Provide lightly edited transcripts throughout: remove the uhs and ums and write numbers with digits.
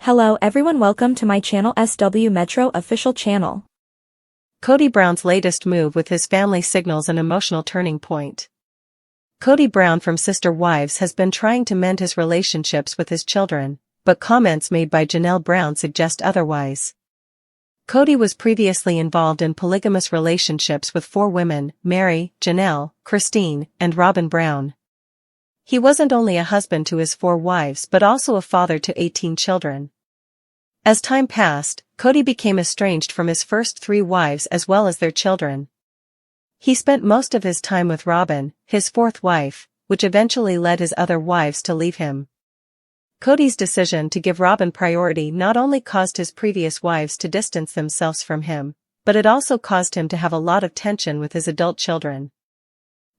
Hello everyone, welcome to my channel SW Metro official channel. Kody Brown's latest move with his family signals an emotional turning point. Kody Brown from Sister Wives has been trying to mend his relationships with his children, but comments made by Janelle Brown suggest otherwise. Kody was previously involved in polygamous relationships with 4 women: Mary, Janelle, Christine, and Robyn Brown. He wasn't only a husband to his 4 wives but also a father to 18 children. As time passed, Kody became estranged from his first 3 wives as well as their children. He spent most of his time with Robyn, his 4th wife, which eventually led his other wives to leave him. Kody's decision to give Robyn priority not only caused his previous wives to distance themselves from him, but it also caused him to have a lot of tension with his adult children.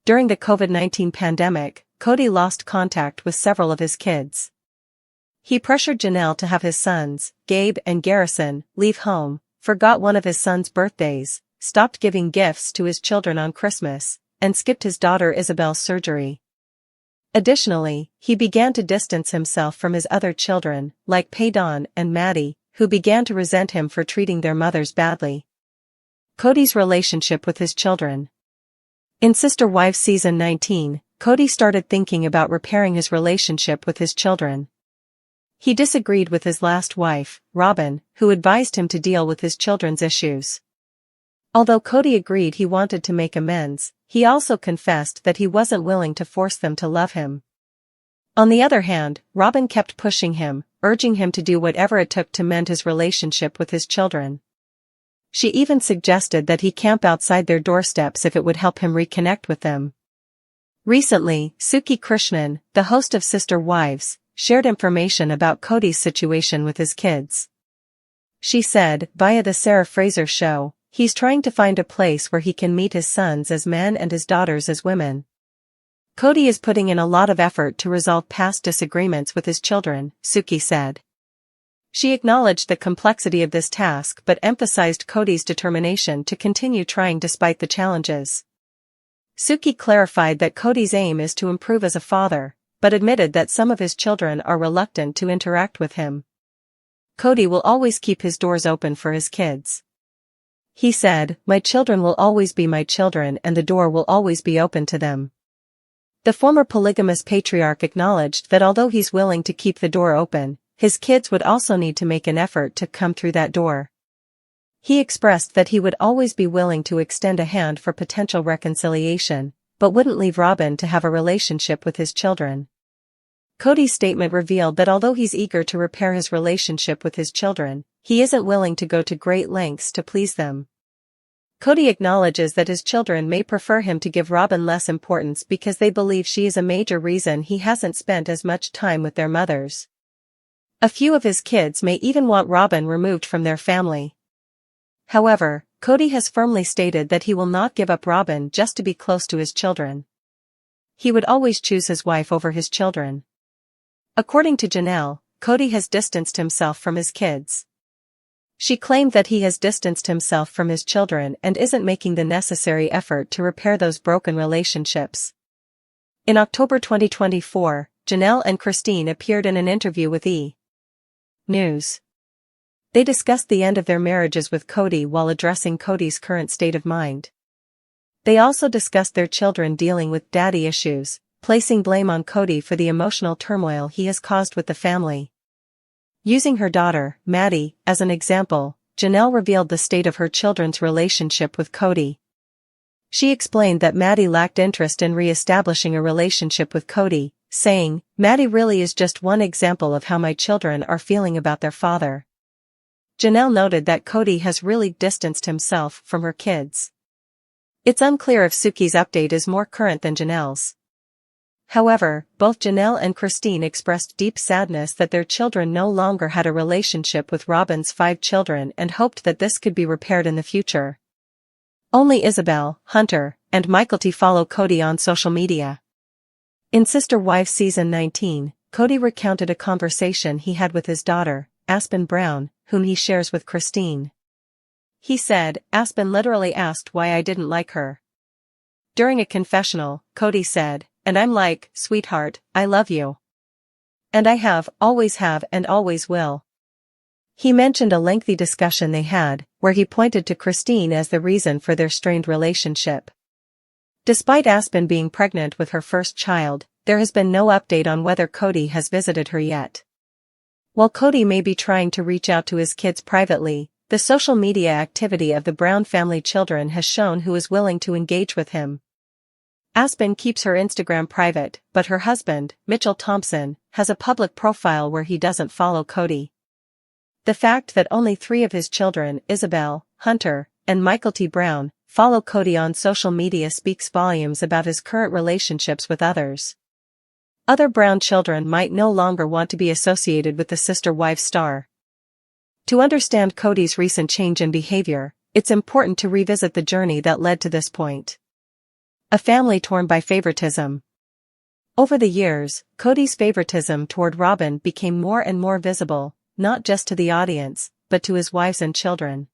During the COVID-19 pandemic, Kody lost contact with several of his kids. He pressured Janelle to have his sons, Gabe and Garrison, leave home, forgot one of his sons' birthdays, stopped giving gifts to his children on Christmas, and skipped his daughter Isabel's surgery. Additionally, he began to distance himself from his other children, like Paydon and Maddie, who began to resent him for treating their mothers badly. Kody's relationship with his children. In Sister Wives Season 19, Kody started thinking about repairing his relationship with his children. He disagreed with his last wife, Robyn, who advised him to deal with his children's issues. Although Kody agreed he wanted to make amends, he also confessed that he wasn't willing to force them to love him. On the other hand, Robyn kept pushing him, urging him to do whatever it took to mend his relationship with his children. She even suggested that he camp outside their doorsteps if it would help him reconnect with them. Recently, Suki Krishnan, the host of Sister Wives, shared information about Kody's situation with his kids. She said, via the Sarah Fraser show, he's trying to find a place where he can meet his sons as men and his daughters as women. Kody is putting in a lot of effort to resolve past disagreements with his children, Suki said. She acknowledged the complexity of this task but emphasized Kody's determination to continue trying despite the challenges. Suki clarified that Kody's aim is to improve as a father, but admitted that some of his children are reluctant to interact with him. Kody will always keep his doors open for his kids. He said, "My children will always be my children and the door will always be open to them." The former polygamous patriarch acknowledged that although he's willing to keep the door open, his kids would also need to make an effort to come through that door. He expressed that he would always be willing to extend a hand for potential reconciliation, but wouldn't leave Robyn to have a relationship with his children. Kody's statement revealed that although he's eager to repair his relationship with his children, he isn't willing to go to great lengths to please them. Kody acknowledges that his children may prefer him to give Robyn less importance because they believe she is a major reason he hasn't spent as much time with their mothers. A few of his kids may even want Robyn removed from their family. However, Kody has firmly stated that he will not give up Robyn just to be close to his children. He would always choose his wife over his children. According to Janelle, Kody has distanced himself from his kids. She claimed that he has distanced himself from his children and isn't making the necessary effort to repair those broken relationships. In October 2024, Janelle and Christine appeared in an interview with E! News. They discussed the end of their marriages with Kody while addressing Kody's current state of mind. They also discussed their children dealing with daddy issues, placing blame on Kody for the emotional turmoil he has caused with the family. Using her daughter, Maddie, as an example, Janelle revealed the state of her children's relationship with Kody. She explained that Maddie lacked interest in re-establishing a relationship with Kody, saying, "Maddie really is just one example of how my children are feeling about their father." Janelle noted that Kody has really distanced himself from her kids. It's unclear if Suki's update is more current than Janelle's. However, both Janelle and Christine expressed deep sadness that their children no longer had a relationship with Robyn's 5 children and hoped that this could be repaired in the future. Only Isabel, Hunter, and Michael follow Kody on social media. In Sister Wives Season 19, Kody recounted a conversation he had with his daughter, Aspen Brown, whom he shares with Christine. He said, "Aspen literally asked why I didn't like her. During a confessional, Kody said, and I'm like, sweetheart, I love you. And I have, always and always will. He mentioned a lengthy discussion they had, where he pointed to Christine as the reason for their strained relationship. Despite Aspen being pregnant with her first child, there has been no update on whether Kody has visited her yet. While Kody may be trying to reach out to his kids privately, the social media activity of the Brown family children has shown who is willing to engage with him. Aspen keeps her Instagram private, but her husband, Mitchell Thompson, has a public profile where he doesn't follow Kody. The fact that only 3 of his children, Isabel, Hunter, and Michael T. Brown, follow Kody on social media speaks volumes about his current relationships with others. Other Brown children might no longer want to be associated with the sister-wife star. To understand Kody's recent change in behavior, it's important to revisit the journey that led to this point. A family torn by favoritism. Over the years, Kody's favoritism toward Robyn became more and more visible, not just to the audience, but to his wives and children.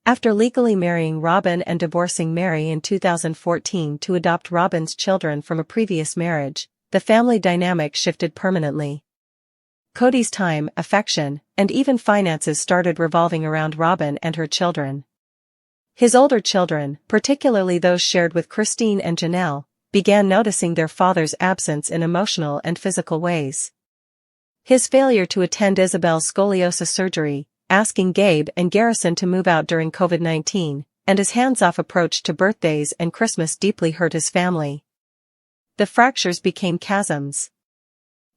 After legally marrying Robyn and divorcing Mary in 2014 to adopt Robyn's children from a previous marriage, the family dynamic shifted permanently. Kody's time, affection, and even finances started revolving around Robyn and her children. His older children, particularly those shared with Christine and Janelle, began noticing their father's absence in emotional and physical ways. His failure to attend Isabel's scoliosis surgery, asking Gabe and Garrison to move out during COVID-19, and his hands-off approach to birthdays and Christmas deeply hurt his family. The fractures became chasms.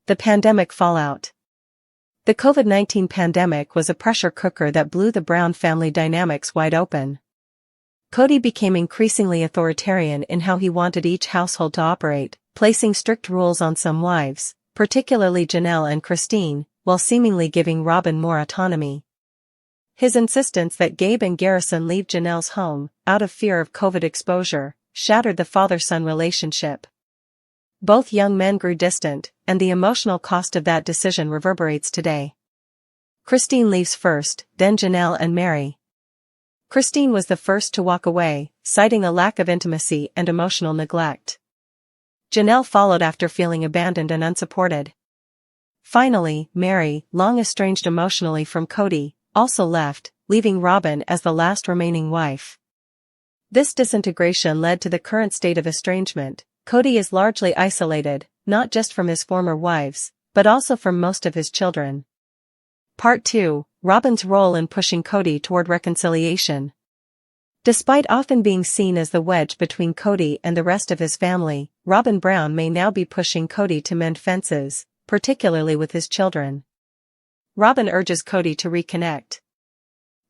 The pandemic fallout. The COVID-19 pandemic was a pressure cooker that blew the Brown family dynamics wide open. Kody became increasingly authoritarian in how he wanted each household to operate, placing strict rules on some wives, particularly Janelle and Christine, while seemingly giving Robyn more autonomy. His insistence that Gabe and Garrison leave Janelle's home, out of fear of COVID exposure, shattered the father-son relationship. Both young men grew distant, and the emotional cost of that decision reverberates today. Christine leaves first, then Janelle and Mary. Christine was the first to walk away, citing a lack of intimacy and emotional neglect. Janelle followed after feeling abandoned and unsupported. Finally, Mary, long estranged emotionally from Kody, also left, leaving Robyn as the last remaining wife. This disintegration led to the current state of estrangement. Kody is largely isolated, not just from his former wives, but also from most of his children. Part 2, Robyn's role in pushing Kody toward reconciliation. Despite often being seen as the wedge between Kody and the rest of his family, Robyn Brown may now be pushing Kody to mend fences, particularly with his children. Robyn urges Kody to reconnect.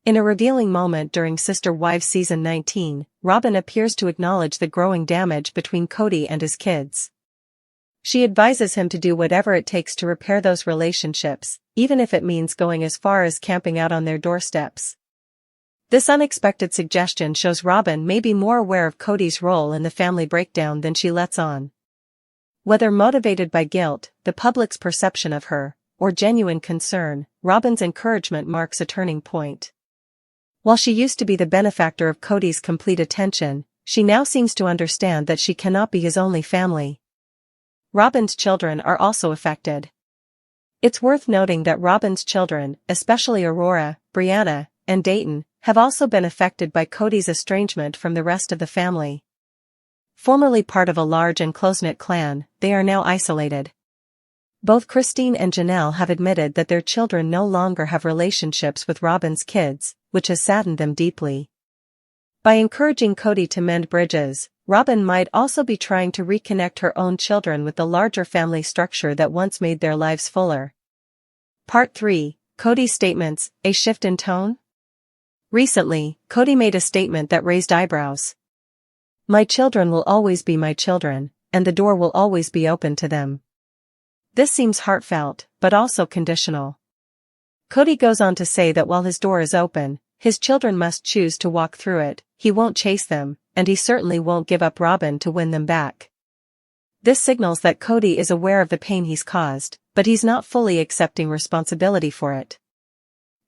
In a revealing moment during Sister Wives Season 19, Robyn appears to acknowledge the growing damage between Kody and his kids. She advises him to do whatever it takes to repair those relationships, even if it means going as far as camping out on their doorsteps. This unexpected suggestion shows Robyn may be more aware of Kody's role in the family breakdown than she lets on. Whether motivated by guilt, the public's perception of her, or genuine concern, Robyn's encouragement marks a turning point. While she used to be the benefactor of Kody's complete attention, she now seems to understand that she cannot be his only family. Robyn's children are also affected. It's worth noting that Robyn's children, especially Aurora, Brianna, and Dayton, have also been affected by Kody's estrangement from the rest of the family. Formerly part of a large and close-knit clan, they are now isolated. Both Christine and Janelle have admitted that their children no longer have relationships with Robyn's kids, which has saddened them deeply. By encouraging Kody to mend bridges, Robyn might also be trying to reconnect her own children with the larger family structure that once made their lives fuller. Part 3, Kody's statements, a shift in tone? Recently, Kody made a statement that raised eyebrows. "My children will always be my children, and the door will always be open to them." This seems heartfelt, but also conditional. Kody goes on to say that while his door is open, his children must choose to walk through it. He won't chase them, and he certainly won't give up Robyn to win them back. This signals that Kody is aware of the pain he's caused, but he's not fully accepting responsibility for it.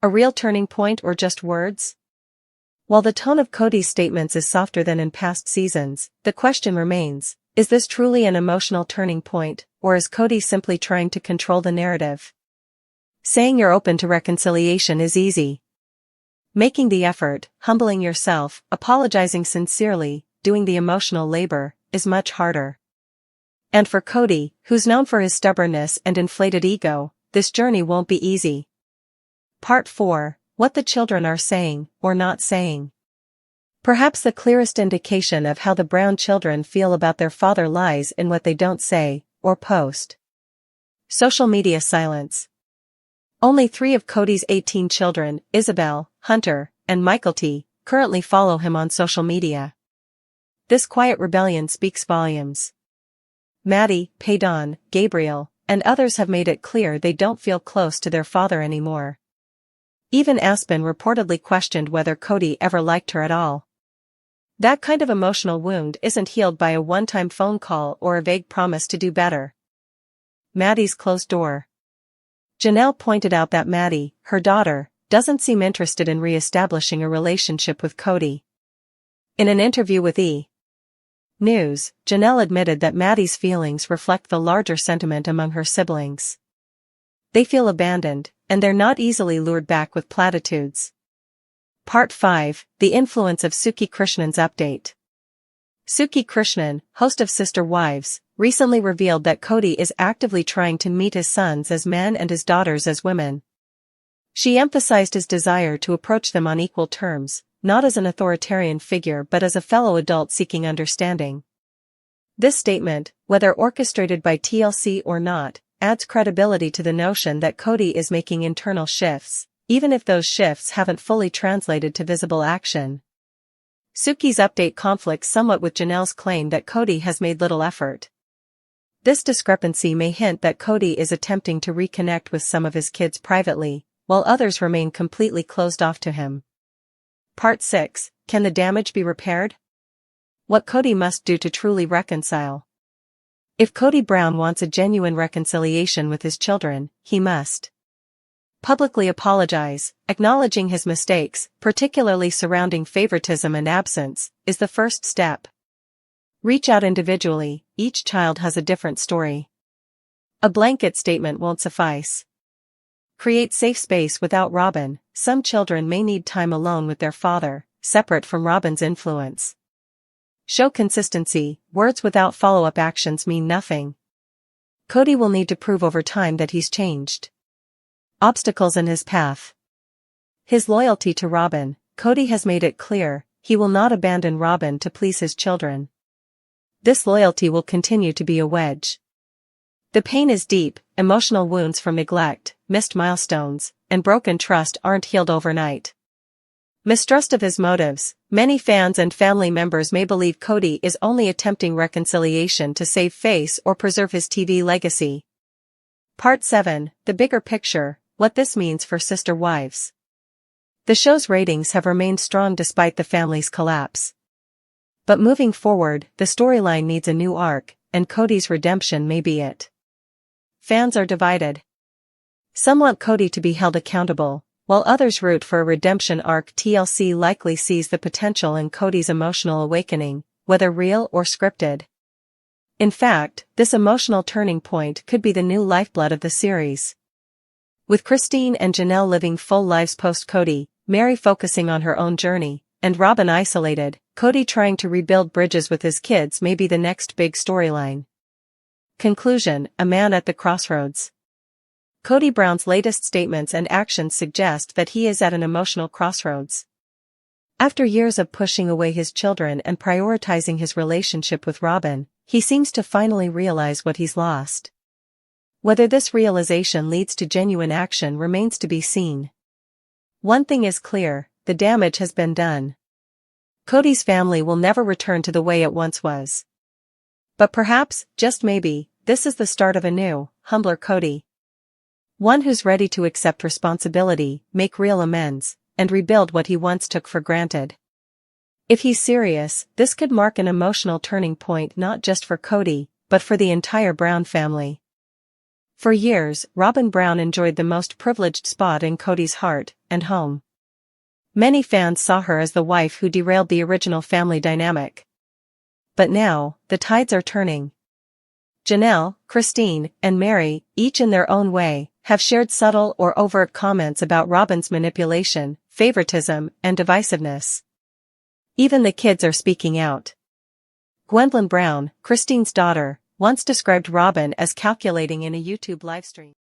A real turning point or just words? While the tone of Kody's statements is softer than in past seasons, the question remains, is this truly an emotional turning point, or is Kody simply trying to control the narrative? Saying you're open to reconciliation is easy. Making the effort, humbling yourself, apologizing sincerely, doing the emotional labor, is much harder. And for Kody, who's known for his stubbornness and inflated ego, this journey won't be easy. Part 4. What the children are saying, or not saying. Perhaps the clearest indication of how the Brown children feel about their father lies in what they don't say, or post. Social media silence. Only 3 of Kody's 18 children, Isabel, Hunter, and Michael T., currently follow him on social media. This quiet rebellion speaks volumes. Maddie, Paydon, Gabriel, and others have made it clear they don't feel close to their father anymore. Even Aspen reportedly questioned whether Kody ever liked her at all. That kind of emotional wound isn't healed by a one-time phone call or a vague promise to do better. Maddie's closed door. Janelle pointed out that Maddie, her daughter, doesn't seem interested in re-establishing a relationship with Kody. In an interview with E! News, Janelle admitted that Maddie's feelings reflect the larger sentiment among her siblings. They feel abandoned, and they're not easily lured back with platitudes. Part 5. The influence of Suki Krishnan's update. Suki Krishnan, host of Sister Wives, recently revealed that Kody is actively trying to meet his sons as men and his daughters as women. She emphasized his desire to approach them on equal terms, not as an authoritarian figure but as a fellow adult seeking understanding. This statement, whether orchestrated by TLC or not, adds credibility to the notion that Kody is making internal shifts, even if those shifts haven't fully translated to visible action. Suki's update conflicts somewhat with Janelle's claim that Kody has made little effort. This discrepancy may hint that Kody is attempting to reconnect with some of his kids privately, while others remain completely closed off to him. Part 6. Can the damage be repaired? What Kody must do to truly reconcile. If Kody Brown wants a genuine reconciliation with his children, he must publicly apologize. Acknowledging his mistakes, particularly surrounding favoritism and absence, is the first step. Reach out individually, each child has a different story. A blanket statement won't suffice. Create safe space without Robyn. Some children may need time alone with their father, separate from Robyn's influence. Show consistency. Words without follow-up actions mean nothing. Kody will need to prove over time that he's changed. Obstacles in his path. His loyalty to Robyn. Kody has made it clear, he will not abandon Robyn to please his children. This loyalty will continue to be a wedge. The pain is deep. Emotional wounds from neglect, missed milestones, and broken trust aren't healed overnight. Mistrust of his motives. Many fans and family members may believe Kody is only attempting reconciliation to save face or preserve his TV legacy. Part 7. The bigger picture, what this means for Sister Wives. The show's ratings have remained strong despite the family's collapse. But moving forward, the storyline needs a new arc, and Kody's redemption may be it. Fans are divided. Some want Kody to be held accountable, while others root for a redemption arc. TLC likely sees the potential in Kody's emotional awakening, whether real or scripted. In fact, this emotional turning point could be the new lifeblood of the series. With Christine and Janelle living full lives post-Kody, Mary focusing on her own journey, and Robyn isolated, Kody trying to rebuild bridges with his kids may be the next big storyline. Conclusion: a man at the crossroads. Kody Brown's latest statements and actions suggest that he is at an emotional crossroads. After years of pushing away his children and prioritizing his relationship with Robyn, he seems to finally realize what he's lost. Whether this realization leads to genuine action remains to be seen. One thing is clear, the damage has been done. Kody's family will never return to the way it once was. But perhaps, just maybe, this is the start of a new, humbler Kody. One who's ready to accept responsibility, make real amends, and rebuild what he once took for granted. If he's serious, this could mark an emotional turning point not just for Kody, but for the entire Brown family. For years, Robyn Brown enjoyed the most privileged spot in Kody's heart and home. Many fans saw her as the wife who derailed the original family dynamic. But now, the tides are turning. Janelle, Christine, and Mary, each in their own way, have shared subtle or overt comments about Robyn's manipulation, favoritism, and divisiveness. Even the kids are speaking out. Gwendolyn Brown, Christine's daughter, once described Robyn as calculating in a YouTube livestream.